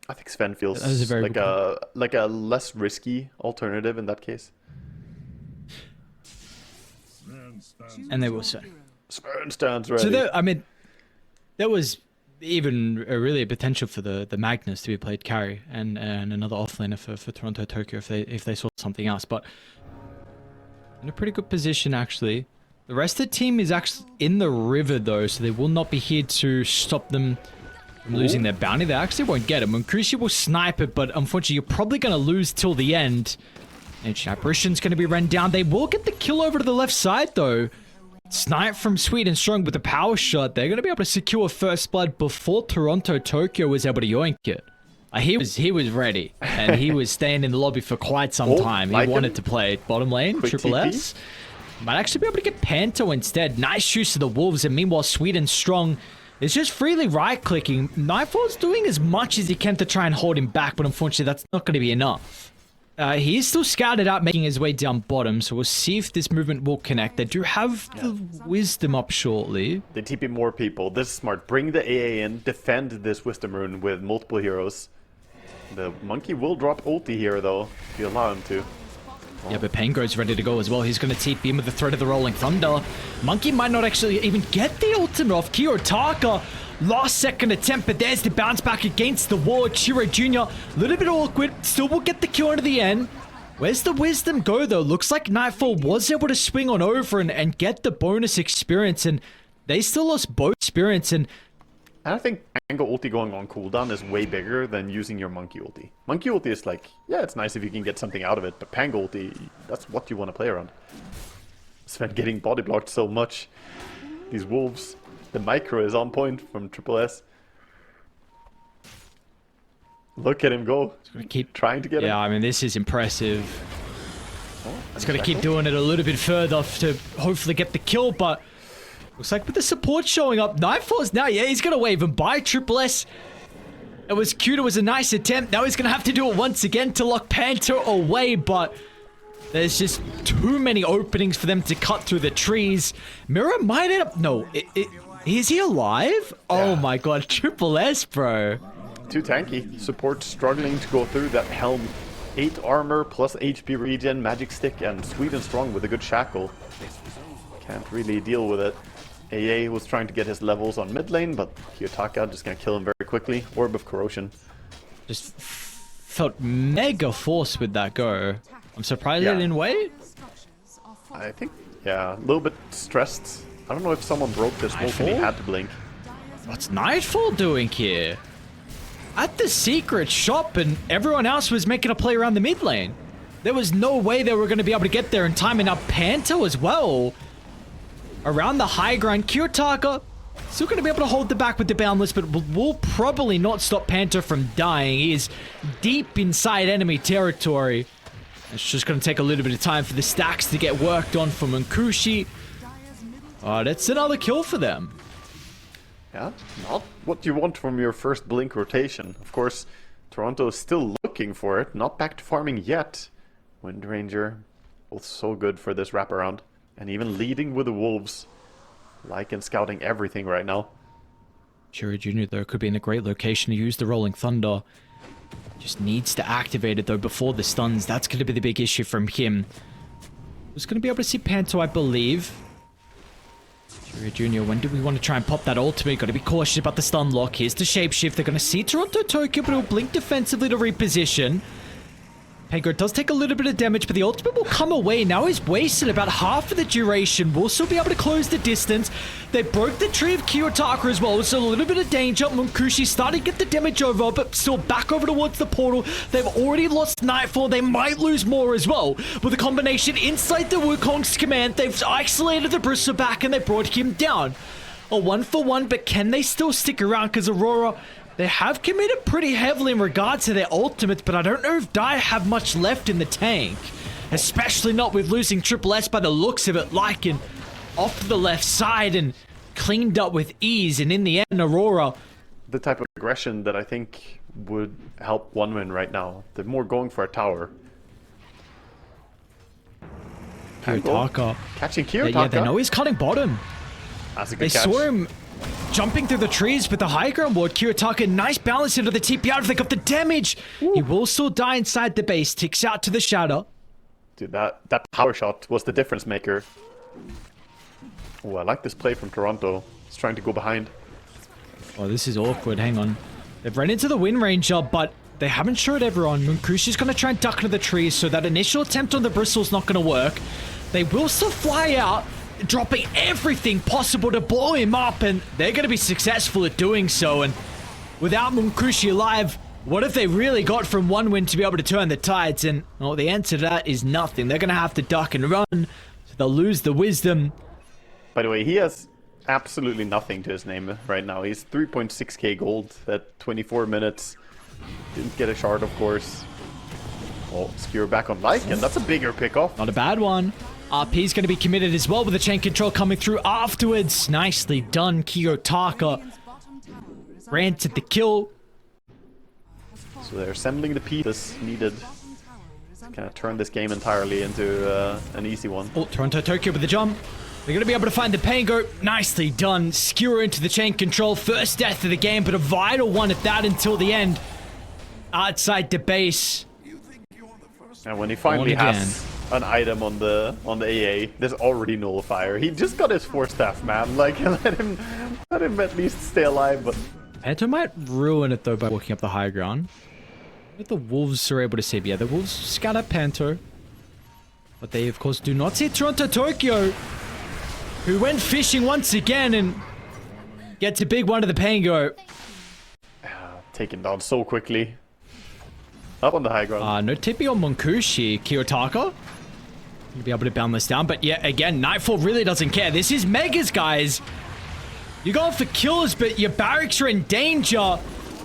I think Sven feels That is a very like a less risky alternative in that case. And they will say. Sven stands ready. So there, I mean, there was even really a potential for the Magnus to be played carry and another offlaner for Toronto Tokyo if they saw something else. But in a pretty good position actually. The rest of the team is actually in the river though, so they will not be here to stop them from losing their bounty. They actually won't get it. Munkushi will snipe it, but unfortunately you're probably going to lose till the end. Ancient Apparition's going to be run down. They will get the kill over to the left side though. Snipe from Sweet and Strong with a power shot. They're going to be able to secure first blood before Toronto Tokyo was able to yoink it. He was ready, and he was staying in the lobby for quite some time. He wanted to play bottom lane, Quick Triple TP. S. Might actually be able to get Panto instead. Nice use of the Wolves, and meanwhile Sweet and Strong is just freely right-clicking. Nightfall's doing as much as he can to try and hold him back, but unfortunately that's not going to be enough. He is still scouted out, making his way down bottom, so we'll see if this movement will connect. They do have the Wisdom up shortly. They TP more people. This is smart. Bring the AA in. Defend this Wisdom Rune with multiple heroes. The Monkey will drop ulti here, though, if you allow him to. Yeah, but Pango's ready to go as well. He's going to TP him with the threat of the Rolling Thunder. Monkey might not actually even get the ultimate off. Kiyotaka, last second attempt, but there's the bounce back against the wall. Chiro Jr., a little bit awkward, still will get the kill into the end. Where's the Wisdom go, though? Looks like Nightfall was able to swing on over and get the bonus experience, and they still lost both experience, and I think Pango ulti going on cooldown is way bigger than using your Monkey ulti. Monkey ulti is like, yeah, it's nice if you can get something out of it, but Pango ulti, that's what you want to play around. Sven getting body blocked so much. These wolves. The micro is on point from Triple S. Look at him go. he's going to keep Trying to get him. Yeah, I mean, this is impressive. Oh, He's going to keep doing it a little bit further to hopefully get the kill, but looks like with the support showing up, Nightfall's now, yeah, he's going to wave him by. Triple S. It was cute, it was a nice attempt. Now he's going to have to do it once again to lock Panther away, but there's just too many openings for them to cut through the trees. Mirror might end up... No, is he alive? Oh my god, Triple S, bro. Too tanky. Support struggling to go through that helm. 8 armor plus HP regen, magic stick, and Sweet and Strong with a good shackle. Can't really deal with it. AA was trying to get his levels on mid lane, but Kiyotaka just gonna kill him very quickly. Orb of Corrosion. Just felt mega force with that go. I'm surprised Yeah. they didn't wait. I think, yeah, a little bit stressed. I don't know if someone broke this move and he had to blink. What's Nightfall doing here? At the secret shop, and everyone else was making a play around the mid lane. There was no way they were going to be able to get there in time, and now Panto as well. Around the high ground, Kiyotaka still going to be able to hold the back with the Boundless, but will probably not stop Panto from dying. He is deep inside enemy territory. It's just going to take a little bit of time for the stacks to get worked on for Munkushi. That's another kill for them. Yeah, not what you want from your first blink rotation. Of course, Toronto is still looking for it, not back to farming yet. Wind Ranger, both so good for this wraparound. And even leading with the Wolves. Like and scouting everything right now. Chiro Jr. though could be in a great location to use the Rolling Thunder. Just needs to activate it though before the stuns. That's going to be the big issue from him. Was going to be able to see Panto, I believe. Chiro Jr., when do we want to try and pop that ultimate? Got to be cautious about the stun lock. Here's the shapeshift. They're going to see Toronto Tokyo, but he'll blink defensively to reposition. Pango does take a little bit of damage, but the ultimate will come away. Now he's wasted about half of the duration. We'll still be able to close the distance. They broke the tree of Kiyotaka as well, so a little bit of danger. Munkushi starting to get the damage over, but still back over towards the portal. They've already lost Nightfall. They might lose more as well. With a combination inside the Wukong's command, they've isolated the Bristleback and they brought him down. A 1-for-1, but can they still stick around? Because Aurora... They have committed pretty heavily in regards to their ultimates, but I don't know if Dai have much left in the tank. Especially not with losing Triple S by the looks of it, Lycan off to the left side and cleaned up with ease, and in the end, Aurora. The type of aggression that I think would help one win right now. They're more going for a tower. Kiyotaka. Catching Kiyotaka. Yeah, they know he's cutting bottom. That's a good They catch. saw him Jumping through the trees with the high ground ward. Kiyotaka, nice balance into the TP out. They got the damage. Ooh. He will still die inside the base. Ticks out to the shadow. Dude, that power shot was the difference maker. Oh, I like this play from Toronto. He's trying to go behind. Oh, this is awkward. Hang on. They've run into the Wind Ranger, but they haven't showed everyone. Munkushi's going to try and duck into the trees, so that initial attempt on the bristle's not going to work. They will still fly out, dropping everything possible to blow him up, and they're going to be successful at doing so. And without Munkushi alive, what have they really got from one win to be able to turn the tides? And, well, the answer to that is nothing. They're going to have to duck and run, so they'll lose the wisdom. By the way, he has absolutely nothing to his name right now. He's 3.6k gold at 24 minutes. Didn't get a shard, of course. Oh, Skewer back on Lycan. That's a bigger pickoff. Not a bad one. RP's going to be committed as well with the chain control coming through afterwards. Nicely done, Kiyotaka. Granted the kill. So they're assembling the pieces needed to kind of turn this game entirely into an easy one. Oh, Toronto Tokyo with the jump. They're going to be able to find the Pango. Nicely done. Skewer into the chain control. First death of the game, but a vital one at that until the end. Outside the base. And when he finally has an item on the AA, there's already nullifier. He just got his 4-staff, man. Like, let him at least stay alive. But Panto might ruin it though by walking up the high ground. If the wolves are able to save, yeah, the wolves scout up Panto, but they of course do not see Toronto Tokyo, who went fishing once again and gets a big one to the Pango. Taken down so quickly. Up on the high ground. No tippy on Munkushi. Kiyotaka gonna be able to bound this down, but yeah, again, Nightfall really doesn't care. This is Megas, guys. You're going for kills, but your barracks are in danger.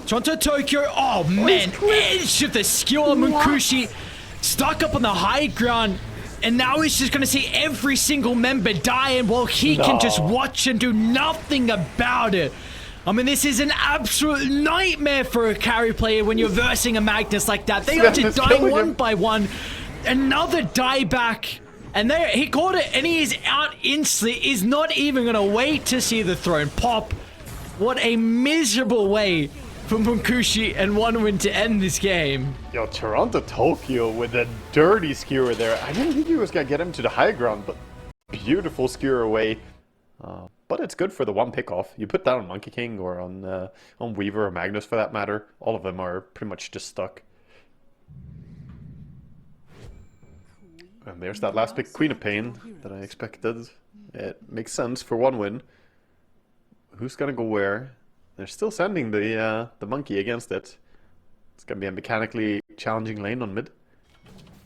Toronto Tokyo, oh man, edge of the skill on Munkushi. Stuck up on the high ground, and now he's just gonna see every single member dying while he can just watch and do nothing about it. I mean, this is an absolute nightmare for a carry player when you're versing a Magnus like that. They are just dying one by one. Another dieback. And there, he caught it, and he is out instantly. He's not even going to wait to see the throne pop. What a miserable way for Munkushi and one win to end this game. Yo, Toronto Tokyo with a dirty skewer there. I didn't think he was going to get him to the high ground, but beautiful skewer away. But it's good for the one pickoff. You put that on Monkey King or on Weaver or Magnus for that matter. All of them are pretty much just stuck. And there's that last pick, Queen of Pain, that I expected. It makes sense for one win. Who's gonna go where? They're still sending the monkey against it. It's gonna be a mechanically challenging lane on mid.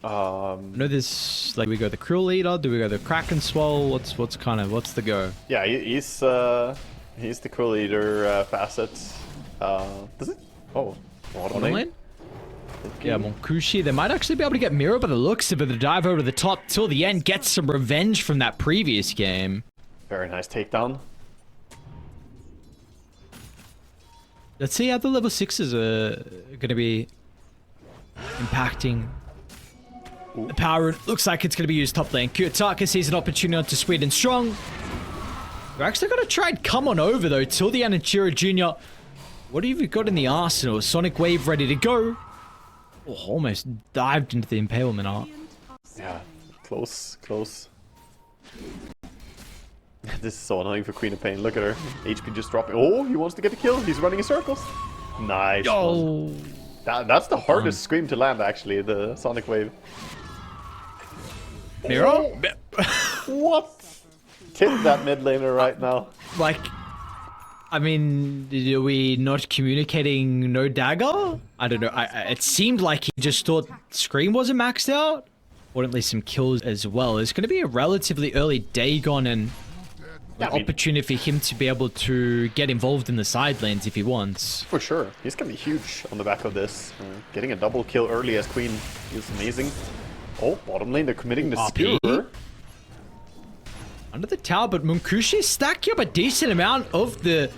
No, this like we go the Cruel Leader, do we go the Kraken Swell? What's the go? Yeah, he's the Cruel Leader facet. Does it? Oh, bottom lane. Yeah, Munkushi. They might actually be able to get Miro by the looks of it. The dive over the top till the end, gets some revenge from that previous game. Very nice takedown. Let's see how the level 6s are going to be impacting. The power looks like it's going to be used top lane. Kiyotaka sees an opportunity onto Sweden Strong. We're actually going to try and come on over though till the end of Chiro Jr. What have you got in the arsenal? Sonic Wave ready to go. Oh, almost dived into the impalement art. Yeah, close. This is so annoying for Queen of Pain. Look at her. HP just dropping. Oh, he wants to get a kill. He's running in circles. Nice. Oh. That's the hardest scream to land, actually, the Sonic Wave. Miro? What? Tip that mid laner right now. Like, I mean, are we not communicating no dagger? I don't know. It seemed like he just thought Scream wasn't maxed out. Or at least some kills as well. It's going to be a relatively early Dagon and an opportunity for him to be able to get involved in the side lanes if he wants. For sure. He's going to be huge on the back of this. Getting a double kill early as Queen is amazing. Oh, bottom lane, they're committing the skewer. Under the tower, but Munkushi stacking up a decent amount of the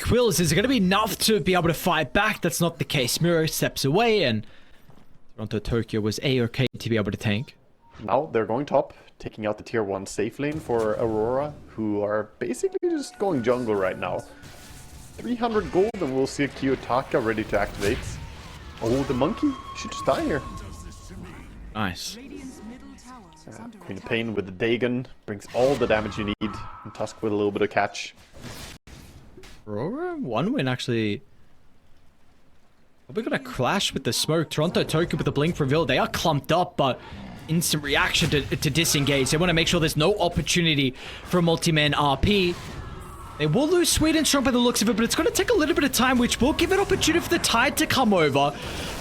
quills. Is it going to be enough to be able to fight back? That's not the case. Miro steps away, and Toronto Tokyo was A-okay to be able to tank. Now they're going top, taking out the tier 1 safe lane for Aurora, who are basically just going jungle right now. 300 gold and we'll see Kiyotaka ready to activate. Oh, the monkey should just die here. Nice. Queen of Pain with the Dagon brings all the damage you need, and Tusk with a little bit of catch. Aurora, one win actually. We're gonna clash with the smoke. Toronto Tokyo with the blink reveal. They are clumped up, but instant reaction to disengage. They want to make sure there's no opportunity for a multi-man RP. They will lose Sweden strong by the looks of it, but it's going to take a little bit of time, which will give an opportunity for the Tide to come over.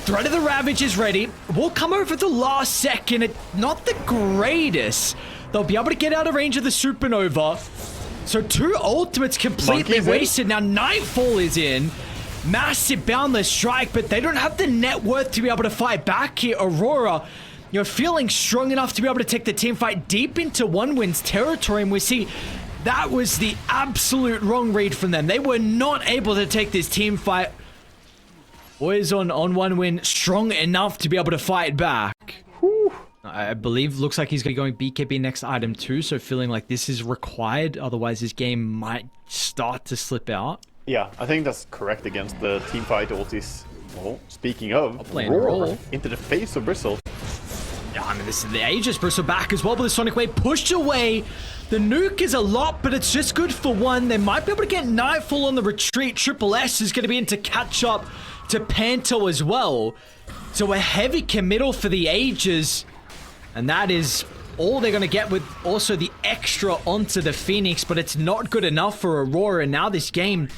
Threat of the Ravage is ready. Will come over at the last second. Not the greatest. They'll be able to get out of range of the Supernova. So 2 ultimates completely wasted. Now Nightfall is in. Massive boundless strike, but they don't have the net worth to be able to fight back here. Aurora, you're feeling strong enough to be able to take the team fight deep into one win's territory, and we see that was the absolute wrong read from them. They were not able to take this team fight. Boys on one win, strong enough to be able to fight back. Whew. I believe looks like he's going to be going BKB next item too, so feeling like this is required, otherwise this game might start to slip out. Yeah, I think that's correct against the team fight ultis. Oh, speaking of, playing roll into the face of Bristle. Yeah, I mean, this is the Aegis Bristle back as well, but the Sonic Wave pushed away. The nuke is a lot, but it's just good for one. They might be able to get Nightfall on the retreat. Triple S is going to be in to catch up to Panto as well. So a heavy committal for the Aegis. And that is all they're going to get with also the extra onto the Phoenix, but it's not good enough for Aurora. And now this game,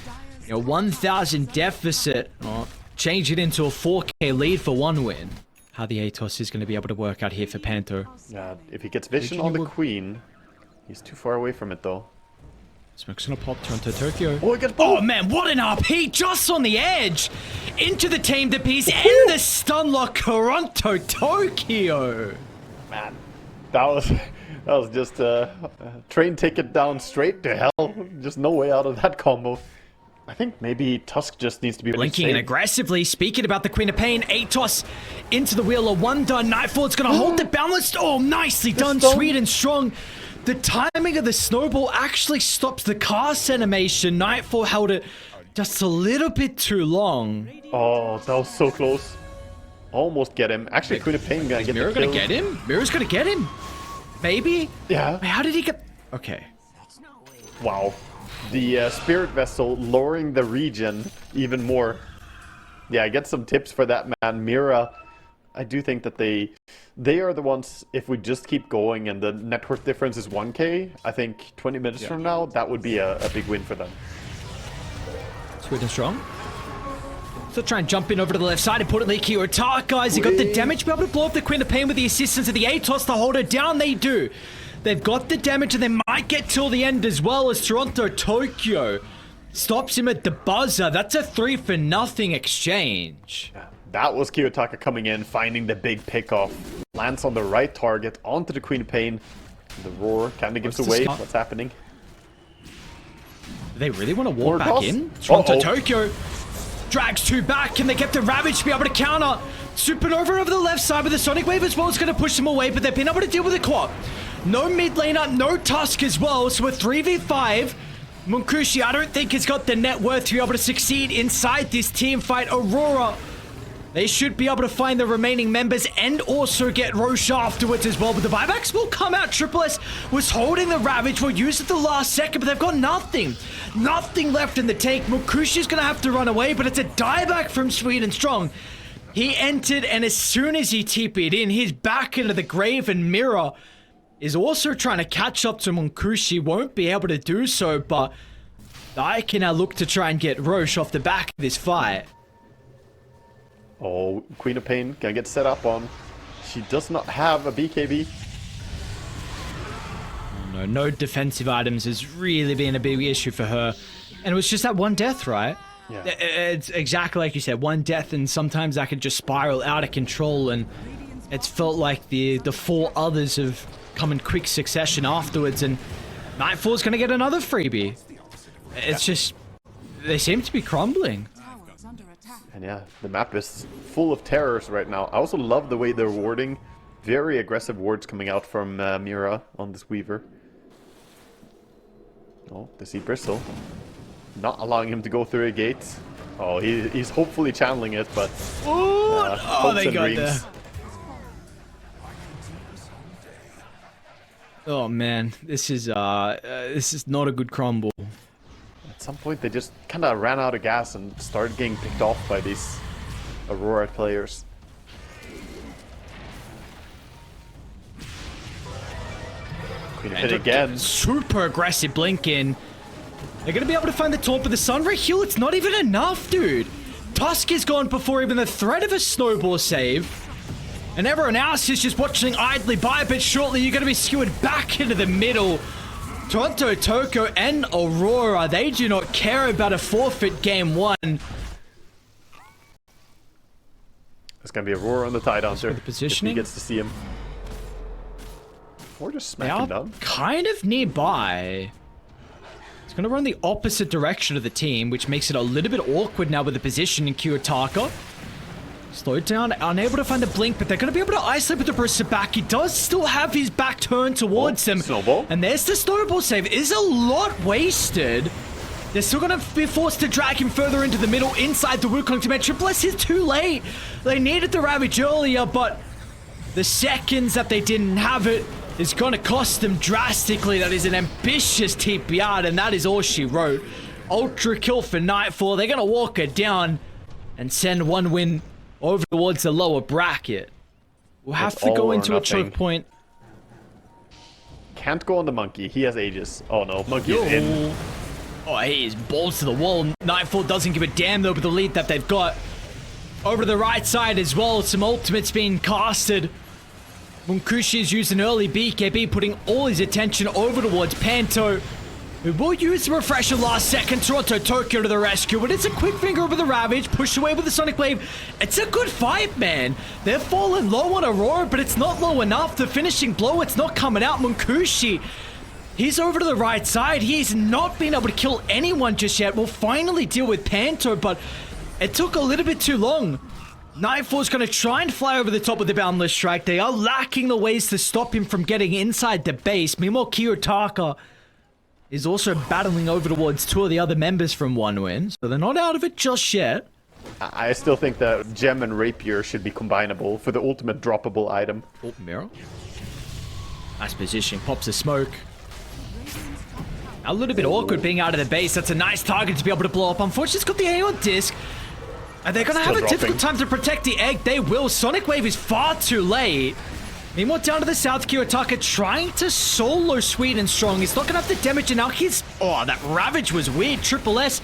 1,000 deficit. Oh, change it into a 4K lead for one win. How the Atos is going to be able to work out here for Panto. Yeah, if he gets vision on the Queen, he's too far away from it though. Smoke's gonna pop Toronto Tokyo. Oh, it gets oh man, what an RP just on the edge! Into the tamed piece and the stun lock Toronto Tokyo! Man, that was just a train ticket down straight to hell. Just no way out of that combo. I think maybe Tusk just needs to be blinking and aggressively. Speaking about the Queen of Pain, Atos into the wheel of one done. Nightfall, it's gonna hold the balance. Oh, nicely done, sweet and strong. The timing of the snowball actually stops the cast animation. Nightfall held it just a little bit too long. Oh, that was so close. Almost get him. Actually, Queen of Pain gonna get Mirror gonna get him? Mirror's gonna get him? Maybe? Yeah. Wait, how did he get... Okay. Wow. The Spirit Vessel lowering the region even more. Yeah, get some tips for that, man. Mira, I do think that they are the ones, if we just keep going and the net worth difference is 1k, I think 20 minutes from now, that would be a big win for them. Sweet and strong. So try and jump in over to the left side. Importantly, Kiyotaka, guys, they got the damage to be able to blow up the Queen of Pain with the assistance of the Atos to hold her down. They do. They've got the damage and they might get till the end as well as Toronto Tokyo stops him at the buzzer. That's a 3-for-0 exchange. Yeah, that was Kiyotaka coming in, finding the big pickoff. Lands on the right target, onto the Queen of Pain. The roar kind of gives away what's happening. Do they really want to walk back in? Toronto Tokyo drags 2 back. Can they get the Ravage to be able to counter? Supernova over the left side with the Sonic Wave as well. It's going to push them away, but they've been able to deal with the clock. No mid laner, no Tusk as well, so a 3v5. Munkushi, I don't think has got the net worth to be able to succeed inside this team fight. Aurora, they should be able to find the remaining members and also get Roche afterwards as well. But the buybacks will come out. Triple S was holding the Ravage, will use it the last second, but they've got nothing. Nothing left in the take. Munkushi's going to have to run away, but it's a dieback from Sweet and Strong. He entered, and as soon as he TP'd in, he's back into the grave, and Mirror is also trying to catch up to Munkushi. Won't be able to do so, but I can now look to try and get Roche off the back of this fight. Oh, Queen of Pain gonna get set up on. She does not have a BKB. Oh, no defensive items has really been a big issue for her. And it was just that one death, right? Yeah. It's exactly like you said, one death, and sometimes that could just spiral out of control, and it's felt like the 4 others have come in quick succession afterwards, and Nightfall's gonna get another freebie. It's just, they seem to be crumbling. And yeah, the map is full of terrors right now. I also love the way they're warding Very aggressive wards coming out from Mira on this Weaver. Oh, they see Bristle. Not allowing him to go through a gate. Oh, he's hopefully channeling it, but... oh, they got there. Oh man, this is not a good crumble. At some point, they just kind of ran out of gas and started getting picked off by these Aurora players. Queen of Hit again. Super aggressive blink in. They're going to be able to find the top of the Sunray Heal. It's not even enough, dude. Tusk is gone before even the threat of a snowball save. And everyone else is just watching idly by, but shortly you're going to be skewered back into the middle. Toronto, Toko, and Aurora, they do not care about a forfeit game one. It's going to be Aurora on the tie dancer. The positioning. If he gets to see him. Or just smack him down. Kind of nearby. It's going to run the opposite direction of the team, which makes it a little bit awkward now with the position in Kiyotaka. Slowed down, unable to find a blink, but they're going to be able to isolate with the Barista back. He does still have his back turned towards them. Snowball. And there's the snowball save. It is a lot wasted. They're still going to be forced to drag him further into the middle inside the Wukong to make Triple S is too late. They needed the Ravage earlier, but the seconds that they didn't have it is going to cost them drastically. That is an ambitious TP out, and that is all she wrote. Ultra kill for Nightfall. They're going to walk it down and send one win over towards the lower bracket. We'll have to go into a choke point. Can't go on the Monkey. He has Aegis. Oh no, Monkey is in. Oh, he is balls to the wall. Nightfall doesn't give a damn though with the lead that they've got. Over to the right side as well. Some ultimates being casted. Munkushi is using early BKB, putting all his attention over towards Panto, who will use the refresher last second. Toronto Tokyo to the rescue, but it's a quick finger over the Ravage, pushed away with the Sonic Wave. It's a good fight, man. They're falling low on Aurora, but it's not low enough. The finishing blow, it's not coming out. Munkushi, he's over to the right side. He's not been able to kill anyone just yet. We'll finally deal with Panto, but it took a little bit too long. Nightfall's going to try and fly over the top with the Boundless Strike. They are lacking the ways to stop him from getting inside the base. Meanwhile, Kiyotaka is also battling over towards two of the other members from One Win, so they're not out of it just yet. I still think that Gem and Rapier should be combinable for the ultimate droppable item. Oh, Mirror. Nice position. Pops a smoke. A little bit awkward being out of the base. That's a nice target to be able to blow up. Unfortunately, it's got the A on disc. And they're going to have a difficult time to protect the egg. They will. Sonic Wave is far too late. Meanwhile, down to the south, Kiyotaka trying to solo Sweet and Strong. He's not going to have the damage, and now he's... Oh, that Ravage was weird. Triple S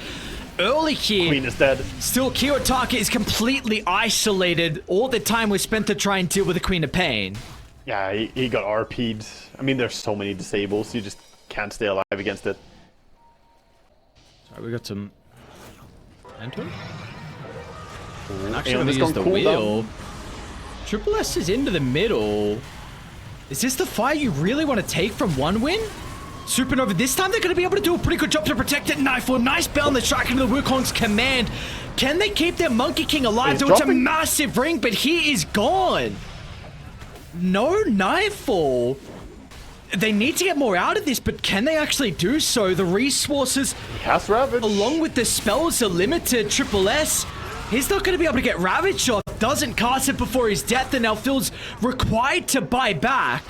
early here. Queen is dead. Still, Kiyotaka is completely isolated. All the time was spent to try and deal with the Queen of Pain. Yeah, he got RP'd. I mean, there's so many disables. You just can't stay alive against it. Sorry, we got some... Enter? Actually, I'm gonna use the wheel. Triple S is into the middle. Is this the fight you really want to take from One Win? Supernova, this time they're going to be able to do a pretty good job to protect it. Nightfall, nice bound strike into the Wukong's command. Can they keep their Monkey King alive? Though it's a massive ring, but he is gone. No Nightfall. They need to get more out of this, but can they actually do so? The resources, along with the spells, are limited. Triple S, he's not going to be able to get Ravage off. Doesn't cast it before his death, and now feels required to buy back.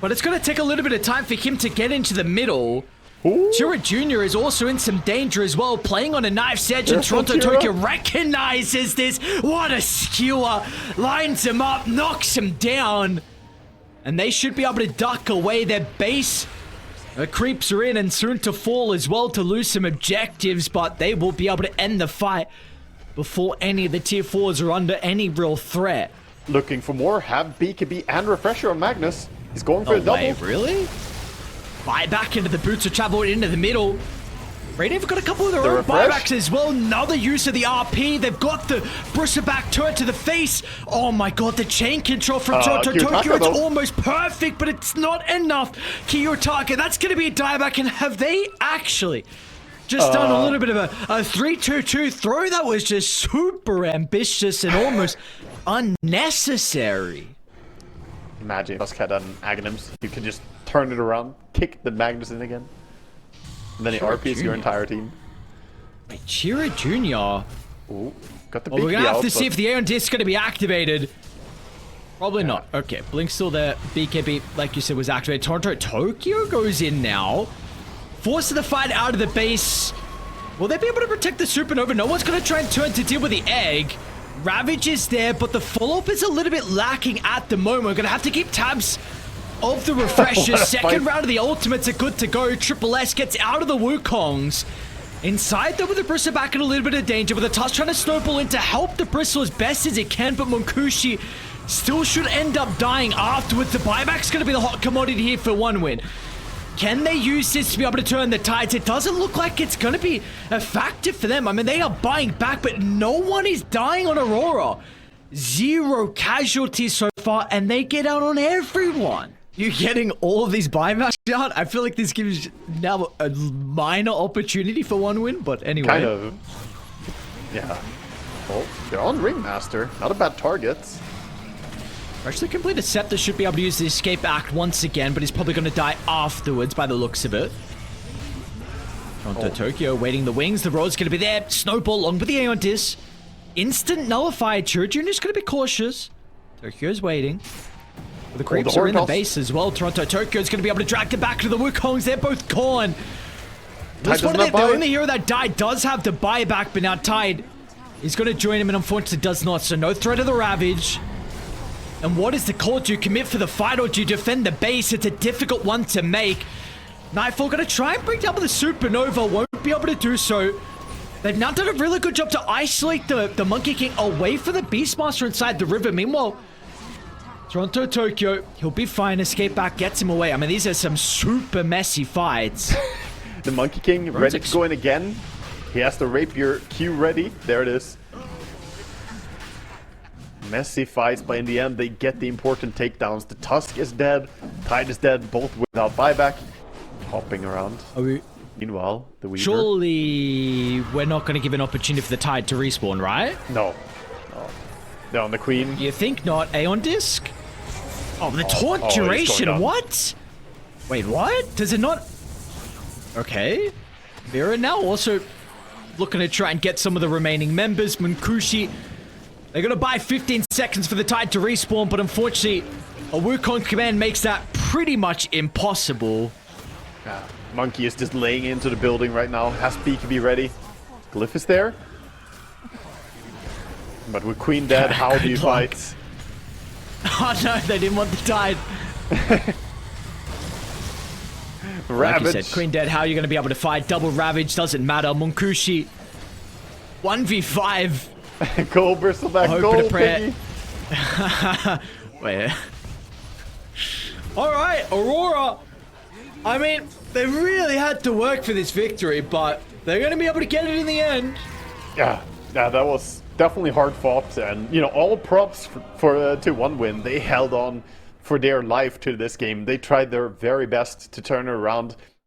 But it's going to take a little bit of time for him to get into the middle. Chira Jr. is also in some danger as well, playing on a knife's edge, and Toronto Tokyo recognizes this. What a skewer. Lines him up, knocks him down. And they should be able to duck away. Their base creeps are in and soon to fall as well to lose some objectives, but they will be able to end the fight before any of the tier 4s are under any real threat. Looking for more, have BKB and Refresher on Magnus. He's going for a double. Wave, really? Buy back into the boots of travel into the middle. Radiant have got a couple of their own buybacks as well. Another use of the RP. They've got the Brusher back turn to the face. Oh my god, the chain control from Toronto Tokyo. It's almost perfect, but it's not enough. Kiyotaka, that's going to be a dieback. And have they actually just done a little bit of a 3-2-2 throw that was just super ambitious and almost unnecessary? Imagine Tusk had an Aghanims. You can just turn it around, kick the Magnus in again, and then he Chira RPs your entire team. Wait, Chira Jr. Ooh, got the Well, we're big gonna have out, to see but- if the Aeon Disc is gonna be activated. Probably not. Okay, Blink's still there. BKB, like you said, was activated. Toronto Tokyo goes in now. Forces the fight out of the base. Will they be able to protect the Supernova? No one's gonna try and turn to deal with the egg. Ravage is there, but the follow-up is a little bit lacking at the moment. We're gonna have to keep tabs of the refreshers. Second round of the ultimates are good to go. Triple S gets out of the Wukongs. Inside though with the Bristle back in a little bit of danger, with the Tusk trying to snowball in to help the Bristle as best as it can, but Monkushi still should end up dying afterwards. The buyback's gonna be the hot commodity here for one win. Can they use this to be able to turn the tides? It doesn't look like it's going to be a factor for them. I mean, they are buying back, but no one is dying on Aurora. 0 casualties so far, and they get out on everyone. You're getting all of these buybacks out? I feel like this gives now a minor opportunity for one win, but anyway. Kind of. Yeah. Oh, they're on Ringmaster. Not a bad target. Actually complete a set that should be able to use the escape act once again, but he's probably going to die afterwards by the looks of it. Toronto Tokyo waiting the wings. The road's going to be there. Snowball along with the Aeon Disc. Instant nullified. Chirujun is going to be cautious. Tokyo's waiting. The creeps are in the base as well. Toronto Tokyo's going to be able to drag them back to the Wukongs. They're both gone. The only hero that died does have the buyback, but now Tide is going to join him and unfortunately does not. So no threat of the Ravage. And what is the call? Do you commit for the fight or do you defend the base? It's a difficult one to make. Nightfall going to try and bring down with the Supernova. Won't be able to do so. They've now done a really good job to isolate the Monkey King away from the Beastmaster inside the river. Meanwhile, Toronto Tokyo, he'll be fine. Escape back gets him away. I mean, these are some super messy fights. The Monkey King ready to go in again. He has the Rapier Q ready. There it is. Messy fights, but in the end they get the important takedowns. The Tusk is dead, Tide is dead, both without buyback. Hopping around. Meanwhile, the Weaver. Surely we're not going to give an opportunity for the Tide to respawn, right? No. They're on the Queen. You think not? Aeon Disc? Oh, the taunt duration, what? Wait, what? Does it not? Okay. Vera now also looking to try and get some of the remaining members. Munkushi. They're going to buy 15 seconds for the Tide to respawn, but unfortunately, a Wukong command makes that pretty much impossible. Yeah. Monkey is just laying into the building right now. Has BKB ready. Glyph is there. But with Queen dead, how do you fight? Oh no, they didn't want the Tide. Ravage. Like you said, Queen dead, how are you going to be able to fight? Double Ravage, doesn't matter. Monkushi, 1v5. Go, Bristleback, go, Piggy. Wait. Alright, Aurora. I mean, they really had to work for this victory, but they're going to be able to get it in the end. Yeah, that was definitely hard fought. And, you know, all props for 2-1 win. They held on for their life to this game. They tried their very best to turn it around.